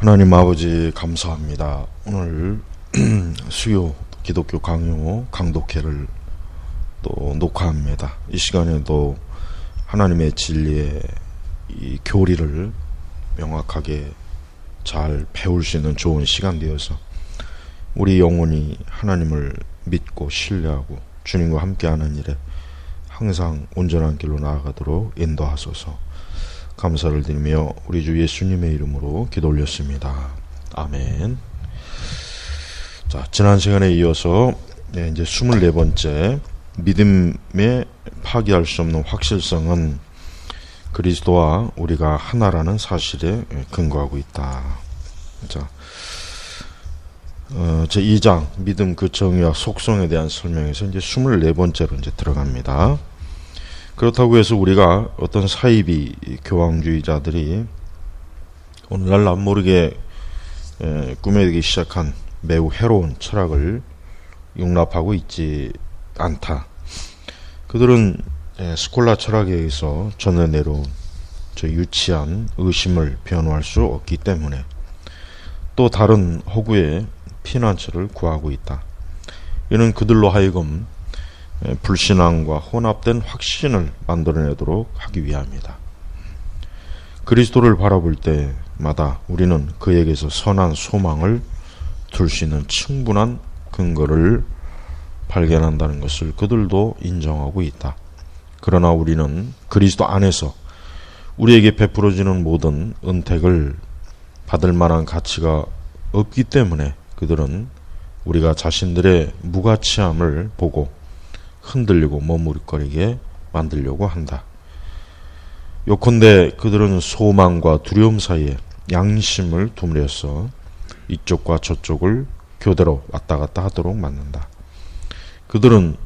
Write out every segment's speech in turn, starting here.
하나님 아버지 감사합니다. 오늘 수요 기독교 강요 강독회를 또 녹화합니다. 이 시간에도 하나님의 진리의 이 교리를 명확하게 잘 배울 수 있는 좋은 시간 되어서 우리 영혼이 하나님을 믿고 신뢰하고 주님과 함께하는 일에 항상 온전한 길로 나아가도록 인도하소서. 감사를 드리며 우리 주 예수님의 이름으로 기도 올렸습니다. 아멘. 자, 지난 시간에 이어서 이제 24번째 믿음의 파기할 수 없는 확실성은 그리스도와 우리가 하나라는 사실에 근거하고 있다. 자, 제2장 믿음 그 정의와 속성에 대한 설명에서 이제 24번째로 이제 들어갑니다. 그렇다고 해서 우리가 어떤 사이비 교황주의자들이 오늘날 남모르게 꾸며내기 시작한 매우 해로운 철학을 용납하고 있지 않다. 그들은 스콜라 철학에 의해서 전해 내려온 저 유치한 의심을 변호할 수 없기 때문에 또 다른 허구의 피난처를 구하고 있다. 이는 그들로 하여금 불신앙과 혼합된 확신을 만들어내도록 하기 위함이다. 그리스도를 바라볼 때마다 우리는 그에게서 선한 소망을 둘 수 있는 충분한 근거를 발견한다는 것을 그들도 인정하고 있다. 그러나 우리는 그리스도 안에서 우리에게 베풀어지는 모든 은택을 받을 만한 가치가 없기 때문에 그들은 우리가 자신들의 무가치함을 보고 흔들리고 머무르거리게 만들려고 한다. 요컨대 그들은 소망과 두려움 사이에 양심을 두므려서 이쪽과 저쪽을 교대로 왔다 갔다 하도록 만든다. 그들은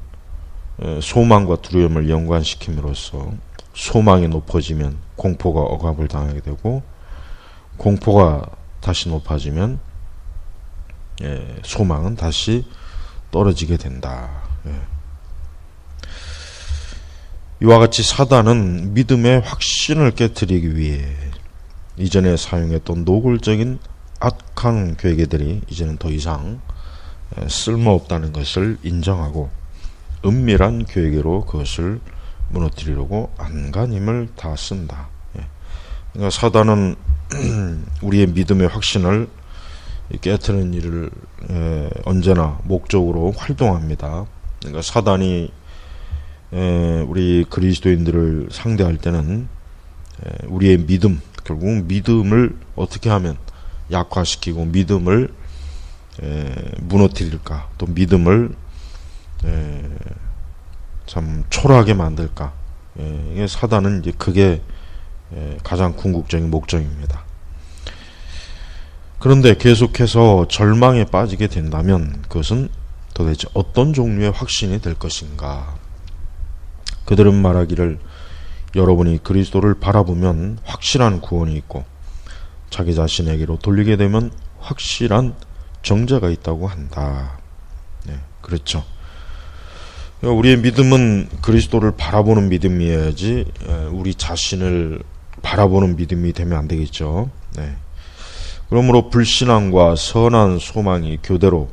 소망과 두려움을 연관시킴으로써 소망이 높아지면 공포가 억압을 당하게 되고 공포가 다시 높아지면 소망은 다시 떨어지게 된다. 이와 같이 사단은 믿음의 확신을 깨뜨리기 위해 이전에 사용했던 노골적인 악한 괴계들이 이제는 더 이상 쓸모없다는 것을 인정하고 은밀한 괴계로 그것을 무너뜨리려고 안간힘을 다 쓴다. 그러니까 사단은 우리의 믿음의 확신을 깨뜨리는 일을 언제나 목적으로 활동합니다. 그러니까 사단이 우리 그리스도인들을 상대할 때는 우리의 믿음, 결국 믿음을 어떻게 하면 약화시키고 믿음을 무너뜨릴까, 또 믿음을 참 초라하게 만들까. 이게 사단은 이제 그게 가장 궁극적인 목적입니다. 그런데 계속해서 절망에 빠지게 된다면 그것은 도대체 어떤 종류의 확신이 될 것인가? 그들은 말하기를 여러분이 그리스도를 바라보면 확실한 구원이 있고 자기 자신에게로 돌리게 되면 확실한 정죄가 있다고 한다. 네, 그렇죠. 우리의 믿음은 그리스도를 바라보는 믿음이어야지 우리 자신을 바라보는 믿음이 되면 안 되겠죠. 네. 그러므로 불신앙과 선한 소망이 교대로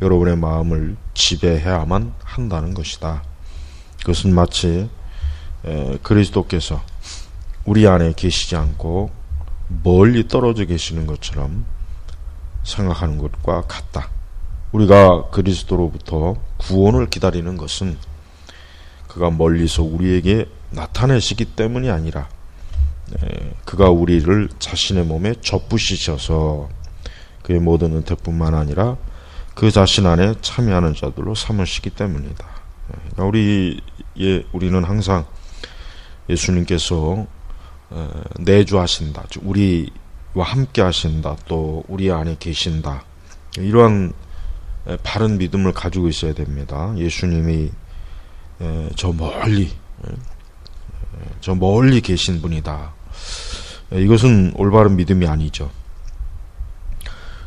여러분의 마음을 지배해야만 한다는 것이다. 그것은 마치 그리스도께서 우리 안에 계시지 않고 멀리 떨어져 계시는 것처럼 생각하는 것과 같다. 우리가 그리스도로부터 구원을 기다리는 것은 그가 멀리서 우리에게 나타내시기 때문이 아니라 그가 우리를 자신의 몸에 접부시셔서 그의 모든 은혜뿐만 아니라 그 자신 안에 참여하는 자들로 삼으시기 때문이다. 그러니까 우리는 항상 예수님께서 내주하신다, 우리와 함께 하신다, 또 우리 안에 계신다, 이러한 바른 믿음을 가지고 있어야 됩니다. 예수님이 저 멀리 계신 분이다. 이것은 올바른 믿음이 아니죠.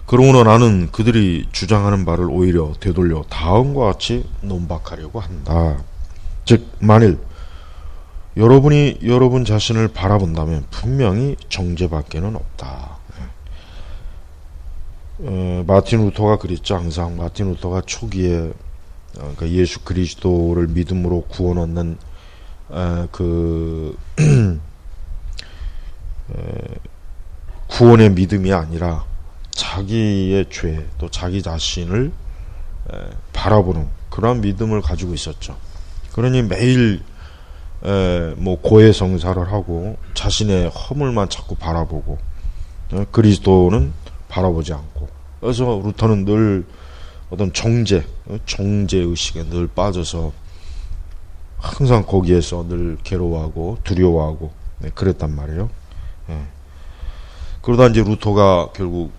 그러므로 나는 그들이 주장하는 바를 오히려 되돌려 다음과 같이 논박하려고 한다. 즉, 만일 여러분이 여러분 자신을 바라본다면 분명히 정죄밖에는 없다. 마틴 루터가 그랬죠. 항상 마틴 루터가 초기에 그러니까 예수 그리스도를 믿음으로 구원 얻는 그 구원의 믿음이 아니라 자기의 죄 또 자기 자신을 바라보는 그러한 믿음을 가지고 있었죠. 그러니 매일 뭐 고해성사를 하고 자신의 허물만 자꾸 바라보고 그리스도는 바라보지 않고, 그래서 루터는 늘 어떤 정죄 의식에 늘 빠져서 항상 거기에서 늘 괴로워하고 두려워하고 그랬단 말이에요. 그러다 이제 루터가 결국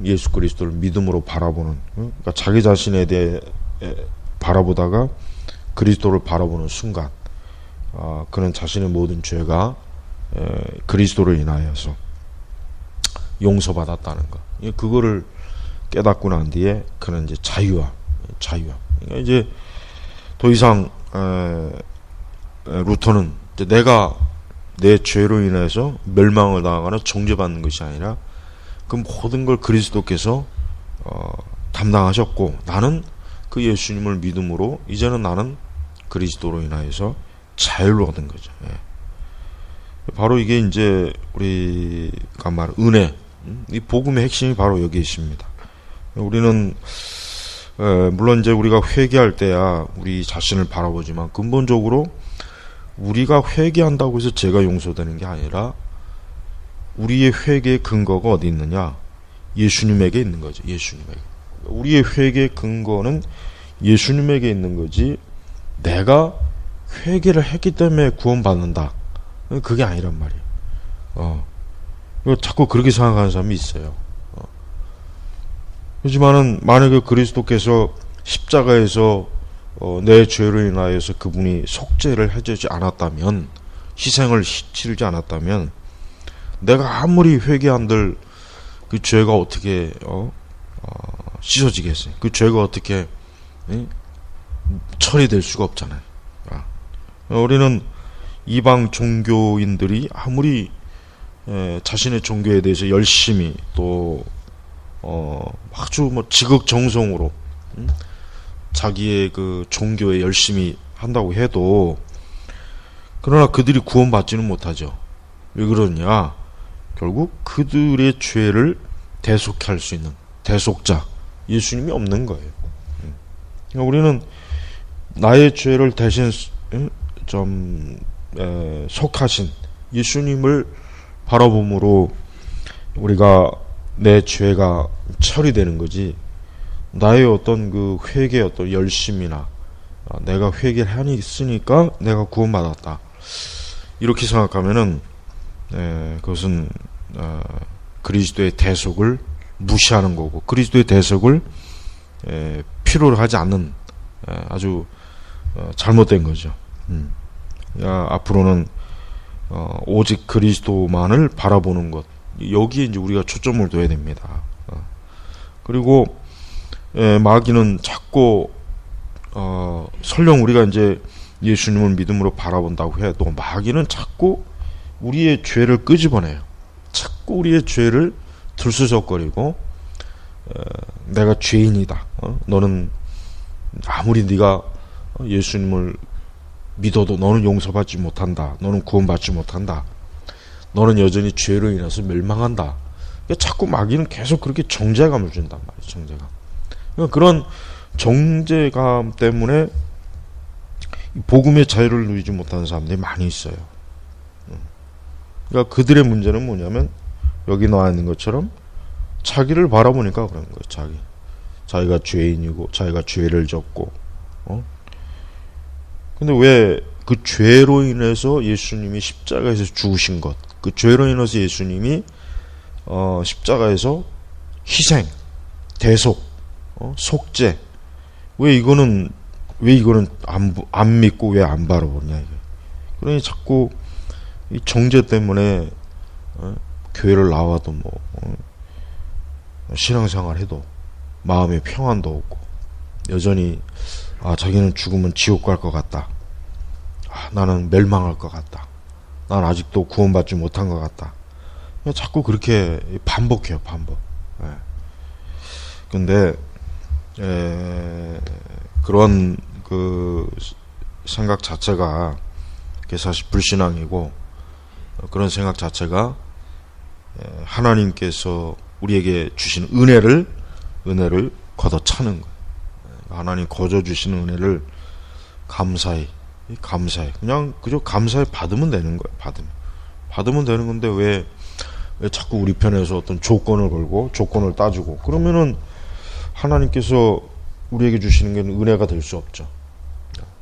예수 그리스도를 믿음으로 바라보는, 그러니까 자기 자신에 대해 바라보다가 그리스도를 바라보는 순간 그는 자신의 모든 죄가 그리스도를 인하여서 용서받았다는 것, 그거를 깨닫고 난 뒤에 그는 이제 자유화. 그러니까 이제 더 이상 루터는 이제 내가 내 죄로 인해서 멸망을 당하거나 정죄받는 것이 아니라 그 모든 걸 그리스도께서 담당하셨고, 나는 그 예수님을 믿음으로 이제는 나는 그리스도로 인하여서 자유를 얻은 거죠. 바로 이게 이제 우리가 말 은혜, 이 복음의 핵심이 바로 여기 있습니다. 우리는 물론 이제 우리가 회개할 때야 우리 자신을 바라보지만 근본적으로 우리가 회개한다고 해서 죄가 용서되는 게 아니라 우리의 회개의 근거가 어디 있느냐? 예수님에게 있는 거죠. 예수님에게. 우리의 회개의 근거는 예수님에게 있는 거지, 내가 회개를 했기 때문에 구원받는다, 그게 아니란 말이에요. 자꾸 그렇게 생각하는 사람이 있어요. 하지만은 만약에 그리스도께서 십자가에서 내 죄로 인하여서 그분이 속죄를 해주지 않았다면, 희생을 치르지 않았다면, 내가 아무리 회개한들 그 죄가 어떻게 씻어지겠어요? 그 죄가 어떻게 처리될 수가 없잖아요. 우리는 이방 종교인들이 아무리 자신의 종교에 대해서 열심히 또 아주 뭐 지극정성으로 자기의 그 종교에 열심히 한다고 해도, 그러나 그들이 구원받지는 못하죠. 왜 그러냐? 결국 그들의 죄를 대속할 수 있는 대속자 예수님이 없는 거예요. 그러니까 우리는 나의 죄를 대신 속하신 예수님을 바라봄으로 우리가 내 죄가 처리되는 거지, 나의 어떤 그 회개 어떤 열심이나 내가 회개를 했으니까 내가 구원받았다, 이렇게 생각하면은 그것은 그리스도의 대속을 무시하는 거고, 그리스도의 대속을 필요로 하지 않는 아주 잘못된 거죠. 앞으로는 오직 그리스도만을 바라보는 것, 여기에 이제 우리가 초점을 둬야 됩니다. 그리고 마귀는 자꾸 설령 우리가 이제 예수님을 믿음으로 바라본다고 해도 마귀는 자꾸 우리의 죄를 끄집어내요. 자꾸 우리의 죄를 들쑤적거리고 내가 죄인이다. 너는 아무리 네가 예수님을 믿어도 너는 용서받지 못한다. 너는 구원받지 못한다. 너는 여전히 죄로 인해서 멸망한다. 자꾸 마귀는 계속 그렇게 정죄감을 준단 말이에요. 정죄감. 그러니까 그런 정죄감 때문에 복음의 자유를 누리지 못하는 사람들이 많이 있어요. 그러니까 그들의 문제는 뭐냐면 여기 나와 있는 것처럼 자기를 바라보니까 그런 거예요. 자기가 죄인이고 자기가 죄를 졌고. 근데 왜 그 죄로 인해서 예수님이 십자가에서 죽으신 것, 그 죄로 인해서 예수님이 십자가에서 희생, 대속, 속죄, 왜 이거는 안 믿고 왜 안 바라보냐 이게. 그러니 자꾸 이 정죄 때문에 교회를 나와도 신앙생활 해도 마음에 평안도 없고, 여전히 자기는 죽으면 지옥 갈 것 같다. 나는 멸망할 것 같다. 난 아직도 구원받지 못한 것 같다. 자꾸 그렇게 반복해요. 반복. 근데 그런 그 생각 자체가 사실 불신앙이고, 그런 생각 자체가 하나님께서 우리에게 주신 은혜를 걷어차는 거예요. 하나님 거저 주시는 은혜를 감사히 그냥 그저 감사히 받으면 되는 거예요. 받으면 되는 건데 왜 자꾸 우리 편에서 어떤 조건을 걸고 조건을 따지고 그러면은 하나님께서 우리에게 주시는 게 은혜가 될 수 없죠.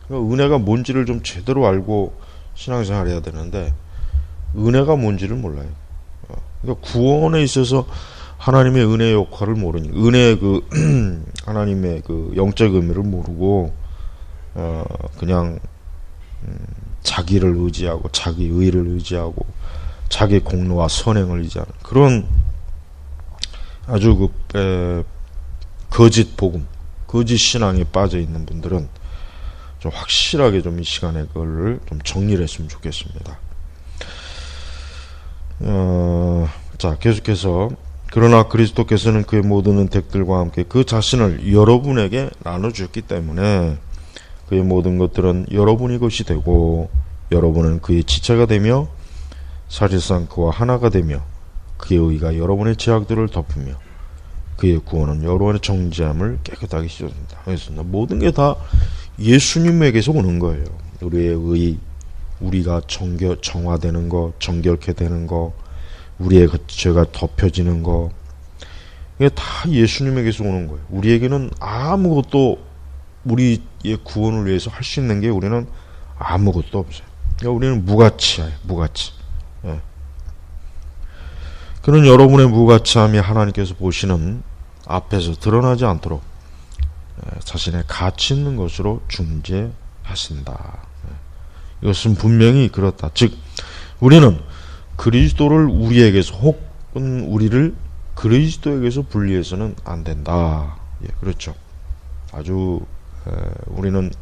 그러니까 은혜가 뭔지를 좀 제대로 알고 신앙생활 해야 되는데 은혜가 뭔지를 몰라요. 그러니까 구원에 있어서 하나님의 은혜의 역할을 모르니, 은혜의 하나님의 영적 의미를 모르고 그냥 자기를 의지하고 자기 의를 의지하고 자기 공로와 선행을 의지하는 그런 아주 거짓 복음, 거짓 신앙에 빠져 있는 분들은 좀 확실하게 좀 이 시간에 그걸 좀 정리를 했으면 좋겠습니다. 자, 계속해서 그러나 그리스도께서는 그의 모든 은택들과 함께 그 자신을 여러분에게 나눠주셨기 때문에 그의 모든 것들은 여러분의 것이 되고 여러분은 그의 지체가 되며 사실상 그와 하나가 되며 그의 의가 여러분의 죄악들을 덮으며 그의 구원은 여러분의 정죄함을 깨끗하게 씻어준다. 그래서 모든 게 다 예수님에게서 오는 거예요. 우리의 의, 우리가 정화되는 거, 정결케 되는 거, 우리의 죄가 덮여지는 거, 이게 다 예수님에게서 오는 거예요. 우리에게는 아무것도, 우리의 구원을 위해서 할 수 있는 게 우리는 아무것도 없어요. 그러니까 우리는 무가치야, 무가치. 예. 그런 여러분의 무가치함이 하나님께서 보시는 앞에서 드러나지 않도록 자신의 가치 있는 것으로 중재하신다. 이것은 분명히 그렇다. 즉 우리는 그리스도를 우리에게서 혹은 우리를 그리스도에게서 분리해서는 안 된다. 예, 그렇죠. 아주 우리는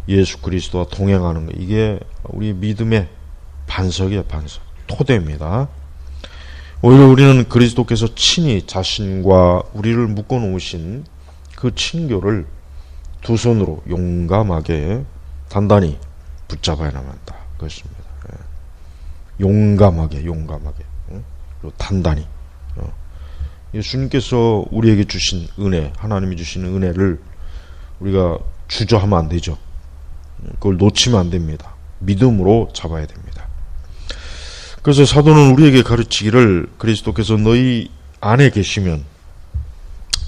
예수 그리스도와 동행하는 것, 이게 우리 믿음의 반석이에요. 반석, 토대입니다. 오히려 우리는 그리스도께서 친히 자신과 우리를 묶어 놓으신 그 친교를 두 손으로 용감하게 단단히 붙잡아야만 한다. 그렇습니다. 용감하게 그리고 단단히 예수님께서 우리에게 주신 은혜, 하나님이 주시는 은혜를 우리가 주저하면 안 되죠. 그걸 놓치면 안 됩니다. 믿음으로 잡아야 됩니다. 그래서 사도는 우리에게 가르치기를 그리스도께서 너희 안에 계시면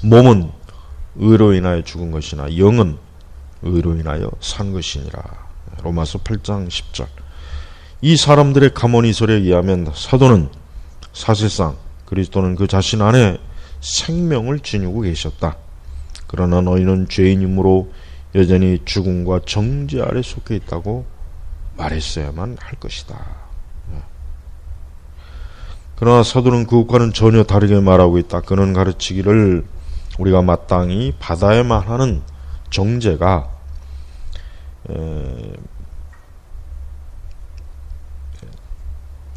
몸은 의로 인하여 죽은 것이나 영은 의로 인하여 산 것이니라. 로마서 8장 10절. 이 사람들의 가문이설에 의하면 사도는 사실상 그리스도는 그 자신 안에 생명을 지니고 계셨다. 그러나 너희는 죄인이므로 여전히 죽음과 정죄 아래 속해 있다고 말했어야만 할 것이다. 그러나 사도는 그것과는 전혀 다르게 말하고 있다. 그는 가르치기를 우리가 마땅히 받아야만 하는 정죄가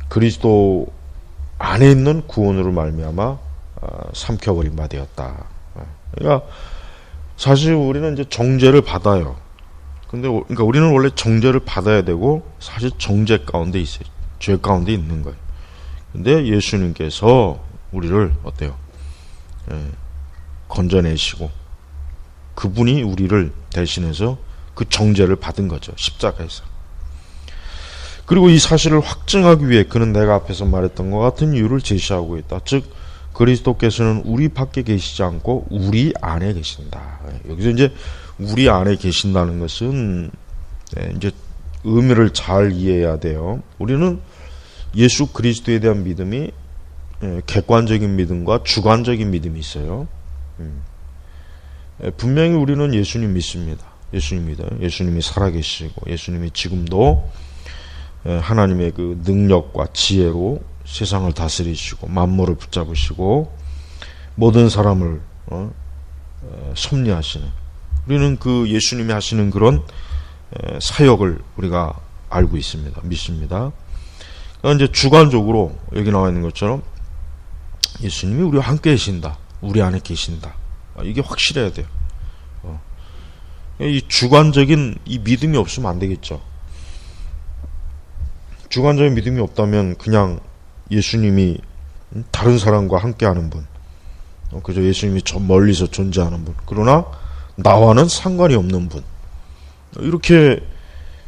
그리스도 안에 있는 구원으로 말미암아 삼켜버린 바 되었다. 그러니까 사실 우리는 이제 정죄를 받아요. 그러니까 우리는 원래 정죄를 받아야 되고 사실 정죄 가운데 있어요. 죄 가운데 있는 거예요. 근데 예수님께서 우리를 어때요? 건져내시고 그분이 우리를 대신해서 그 정죄를 받은 거죠. 십자가에서. 그리고 이 사실을 확증하기 위해 그는 내가 앞에서 말했던 것 같은 이유를 제시하고 있다. 즉 그리스도께서는 우리 밖에 계시지 않고 우리 안에 계신다. 여기서 이제 우리 안에 계신다는 것은 이제 의미를 잘 이해해야 돼요. 우리는 예수 그리스도에 대한 믿음이 객관적인 믿음과 주관적인 믿음이 있어요. 분명히 우리는 예수님 믿습니다. 예수님 믿어요. 예수님이 살아계시고 예수님이 지금도 하나님의 그 능력과 지혜로 세상을 다스리시고 만물을 붙잡으시고 모든 사람을 섭리하시는, 우리는 그 예수님이 하시는 그런 사역을 우리가 알고 있습니다. 믿습니다. 그러니까 이제 주관적으로 여기 나와 있는 것처럼 예수님이 우리와 함께 계신다. 우리 안에 계신다. 이게 확실해야 돼요. 이 주관적인 이 믿음이 없으면 안 되겠죠. 주관적인 믿음이 없다면 그냥 예수님이 다른 사람과 함께하는 분, 그저 예수님이 저 멀리서 존재하는 분, 그러나 나와는 상관이 없는 분, 이렇게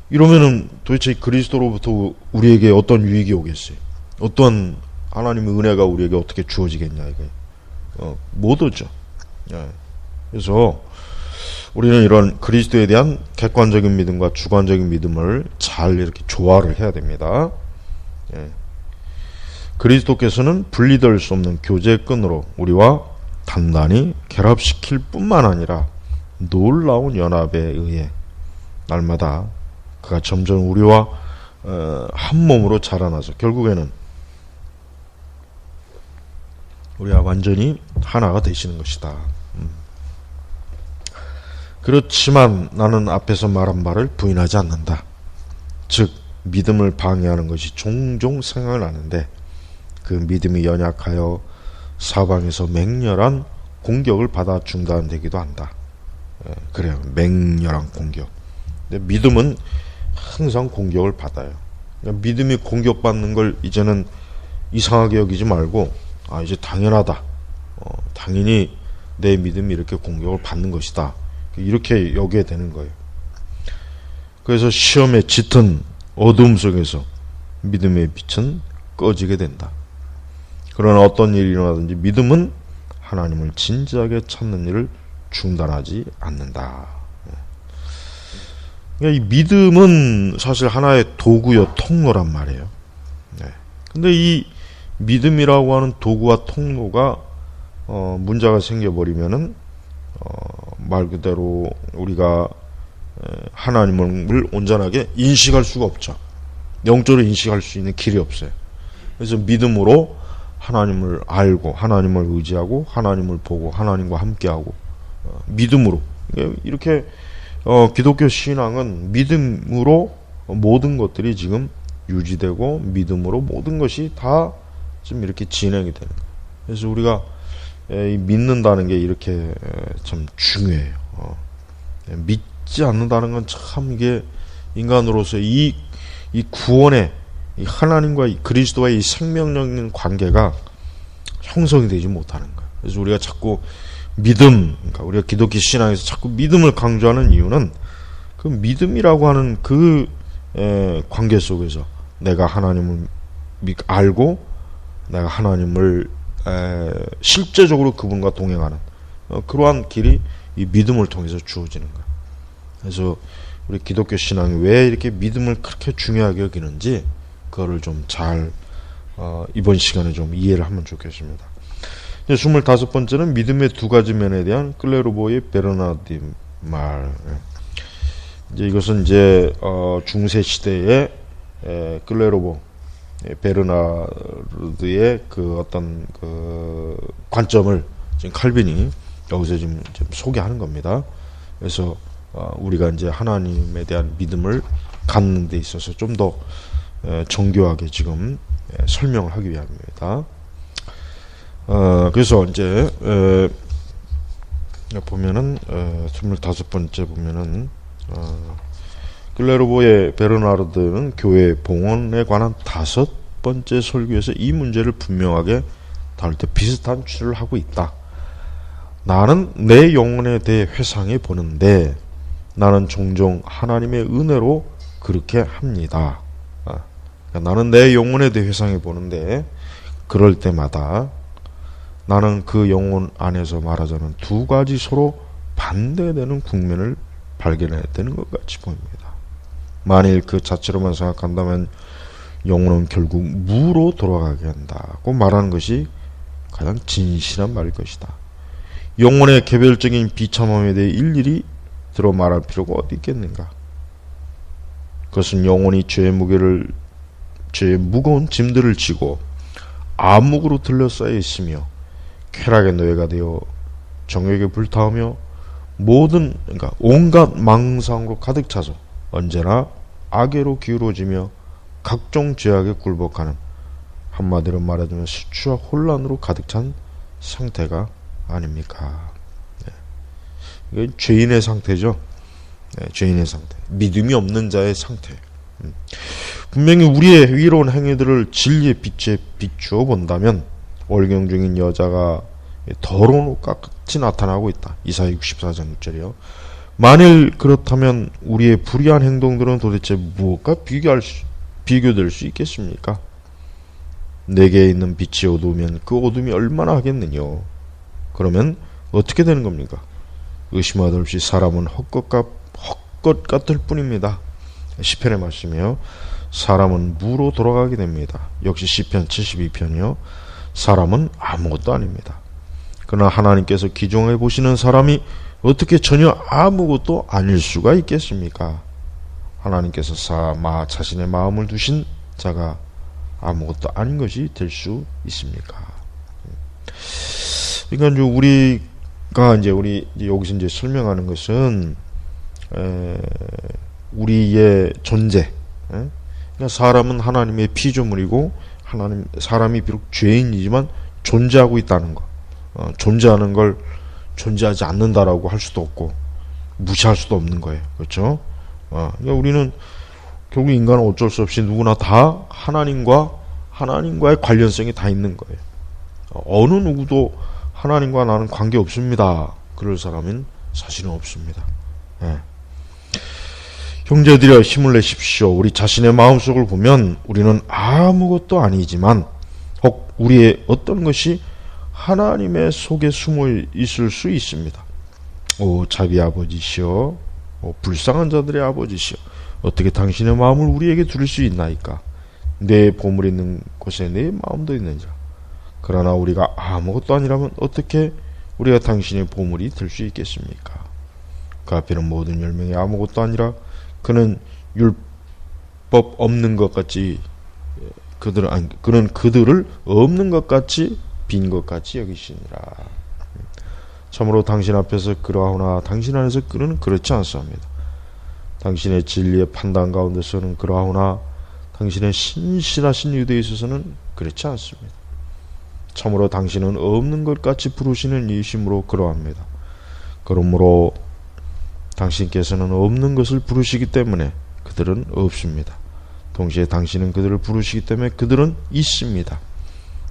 이러면은 도대체 그리스도로부터 우리에게 어떤 유익이 오겠어요? 어떤 하나님의 은혜가 우리에게 어떻게 주어지겠냐, 이게 못 오죠. 그래서 우리는 이런 그리스도에 대한 객관적인 믿음과 주관적인 믿음을 잘 이렇게 조화를 해야 됩니다. 그리스도께서는 분리될 수 없는 교제의 끈으로 우리와 단단히 결합시킬 뿐만 아니라 놀라운 연합에 의해 날마다 그가 점점 우리와 한 몸으로 자라나서 결국에는 우리와 완전히 하나가 되시는 것이다. 그렇지만 나는 앞에서 말한 말을 부인하지 않는다. 즉 믿음을 방해하는 것이 종종 생각을 하는데 그 믿음이 연약하여 사방에서 맹렬한 공격을 받아 중단되기도 한다. 그래요. 맹렬한 공격. 근데 믿음은 항상 공격을 받아요. 그러니까 믿음이 공격받는 걸 이제는 이상하게 여기지 말고 이제 당연하다. 당연히 내 믿음이 이렇게 공격을 받는 것이다. 이렇게 여겨야 되는 거예요. 그래서 시험에 짙은 어둠 속에서 믿음의 빛은 꺼지게 된다. 그러나 어떤 일이 일어나든지 믿음은 하나님을 진지하게 찾는 일을 중단하지 않는다. 그러니까 이 믿음은 사실 하나의 도구요 통로란 말이에요. 근데 이 믿음이라고 하는 도구와 통로가 문제가 생겨버리면은 말 그대로 우리가 하나님을 온전하게 인식할 수가 없죠. 영적으로 인식할 수 있는 길이 없어요. 그래서 믿음으로 하나님을 알고 하나님을 의지하고 하나님을 보고 하나님과 함께하고 믿음으로 이렇게 기독교 신앙은 믿음으로 모든 것들이 지금 유지되고 믿음으로 모든 것이 다 지금 이렇게 진행이 되는 거예요. 그래서 우리가 믿는다는 게 이렇게 참 중요해요. 믿지 않는다는 건 참 이게 인간으로서 이 구원의 이 하나님과 이 그리스도와의 이 생명력인 관계가 형성이 되지 못하는 거예요. 그래서 우리가 자꾸 믿음, 그러니까 우리가 기독교 신앙에서 자꾸 믿음을 강조하는 이유는 그 믿음이라고 하는 그 관계 속에서 내가 하나님을 알고 내가 하나님을 실제적으로 그분과 동행하는 그러한 길이 이 믿음을 통해서 주어지는 거예요. 그래서 우리 기독교 신앙이 왜 이렇게 믿음을 그렇게 중요하게 여기는지 그거를 좀 잘 이번 시간에 좀 이해를 하면 좋겠습니다. 25번째는 믿음의 두 가지 면에 대한 클레르보의 베르나르디 말. 이제 이것은 이제 중세 시대의 클레르보 베르나르드의 그 어떤 그 관점을 지금 칼빈이 여기서 지금 소개하는 겁니다. 그래서 우리가 이제 하나님에 대한 믿음을 갖는 데 있어서 좀 더 정교하게 지금 설명을 하기 위함입니다. 그래서 이제 보면은 25번째 보면은 클레르보의 베르나르드는 교회 봉헌에 관한 5번째 설교에서 이 문제를 분명하게 다룰 때 비슷한 추를 하고 있다. 나는 내 영혼에 대해 회상해 보는데 나는 종종 하나님의 은혜로 그렇게 합니다. 그러니까 나는 내 영혼에 대해 회상해 보는데 그럴 때마다 나는 그 영혼 안에서 말하자면 두 가지 서로 반대되는 국면을 발견해야 되는 것 같이 보입니다. 만일 그 자체로만 생각한다면 영혼은 결국 무로 돌아가게 한다고 말하는 것이 가장 진실한 말일 것이다. 영혼의 개별적인 비참함에 대해 일일이 들어 말할 필요가 어디 있겠는가. 그것은 영혼이 죄의 무거운 짐들을 지고 암묵으로 들러싸여 있으며 쾌락의 노예가 되어 정욕에 불타오며 그러니까 온갖 망상으로 가득 차서 언제나 악애로 기울어지며 각종 죄악에 굴복하는, 한마디로 말하자면 수치와 혼란으로 가득 찬 상태가 아닙니까? 이건 죄인의 상태죠. 네, 죄인의 상태. 믿음이 없는 자의 상태. 분명히 우리의 의로운 행위들을 진리의 빛에 비추어 본다면 월경 중인 여자가 더러운 옷과 같이 나타나고 있다. 이사야 64장 6절이요. 만일 그렇다면 우리의 불의한 행동들은 도대체 무엇과 비교될 수 있겠습니까? 내게 있는 빛이 어두우면 그 어둠이 얼마나 하겠느냐. 그러면 어떻게 되는 겁니까? 의심하듯 없이 사람은 헛것 같을 뿐입니다. 시편의 말씀이요. 사람은 무로 돌아가게 됩니다. 역시 시편 72편이요. 사람은 아무것도 아닙니다. 그러나 하나님께서 기종해 보시는 사람이 어떻게 전혀 아무것도 아닐 수가 있겠습니까? 하나님께서 자신의 마음을 두신 자가 아무것도 아닌 것이 될 수 있습니까? 그러니까 우리가 우리 여기서 설명하는 것은 우리의 존재. 그러니까 사람은 하나님의 피조물이고 사람이 비록 죄인이지만 존재하고 있다는 것. 존재하는 걸 존재하지 않는다라고 할 수도 없고 무시할 수도 없는 거예요. 그렇죠? 그러니까 우리는 결국 인간은 어쩔 수 없이 누구나 다 하나님과의 관련성이 다 있는 거예요. 어느 누구도 하나님과 나는 관계 없습니다. 그럴 사람은 사실은 없습니다. 예. 형제들여 힘을 내십시오. 우리 자신의 마음속을 보면 우리는 아무것도 아니지만 혹 우리의 어떤 것이 하나님의 속에 숨어 있을 수 있습니다. 오 자비 아버지시여, 불쌍한 자들의 아버지시여, 어떻게 당신의 마음을 우리에게 두릴 수 있나이까? 내 보물이 있는 곳에 내 마음도 있는자. 그러나 우리가 아무것도 아니라면 어떻게 우리가 당신의 보물이 될 수 있겠습니까? 그 앞에는 모든 열명이 아무것도 아니라 그는 율법 없는 것 같이 그는 그들을 없는 것 같이 빈 것 같이 여기시니라. 참으로 당신 앞에서 그러하오나 당신 안에서 그는 그렇지 않습니다. 당신의 진리의 판단 가운데서는 그러하오나 당신의 신실하신 유대에 있어서는 그렇지 않습니다. 참으로 당신은 없는 것 같이 부르시는 이심으로 그러합니다. 그러므로 당신께서는 없는 것을 부르시기 때문에 그들은 없습니다. 동시에 당신은 그들을 부르시기 때문에 그들은 있습니다.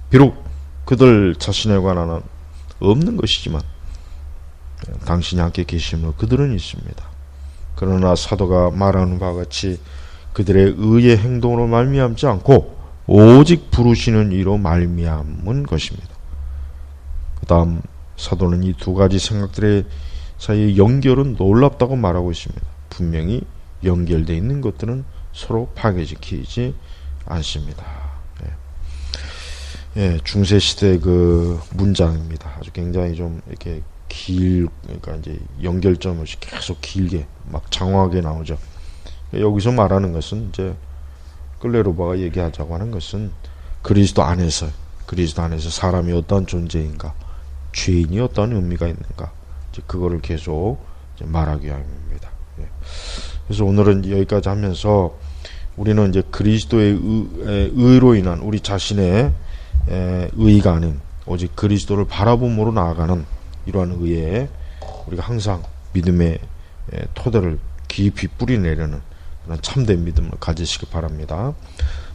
비록 그들 자신에 관한은 없는 것이지만 당신이 함께 계심으로 그들은 있습니다. 그러나 사도가 말하는 바와 같이 그들의 의의 행동으로 말미암지 않고 오직 부르시는 이로 말미암은 것입니다. 그 다음 사도는 이 두 가지 생각들의 사이의 연결은 놀랍다고 말하고 있습니다. 분명히 연결되어 있는 것들은 서로 파괴시키지 않습니다. 중세 시대 그 문장입니다. 아주 굉장히 좀 이렇게 그러니까 이제 연결점 없이 계속 길게 막 장황하게 나오죠. 여기서 말하는 것은 이제 클레로바가 얘기하자고 하는 것은 그리스도 안에서 사람이 어떤 존재인가, 죄인이 어떤 의미가 있는가, 이제 그거를 계속 이제 말하기 위함입니다. 그래서 오늘은 여기까지 하면서 우리는 이제 그리스도의 의로 인한 우리 자신의 의가 아닌 오직 그리스도를 바라봄으로 나아가는 이러한 의에 우리가 항상 믿음의 토대를 깊이 뿌리내려는 그런 참된 믿음을 가지시기 바랍니다.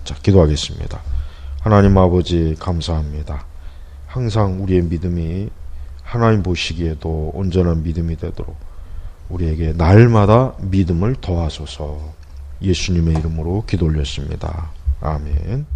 자, 기도하겠습니다. 하나님 아버지 감사합니다. 항상 우리의 믿음이 하나님 보시기에도 온전한 믿음이 되도록 우리에게 날마다 믿음을 더하소서. 예수님의 이름으로 기도 올렸습니다. 아멘.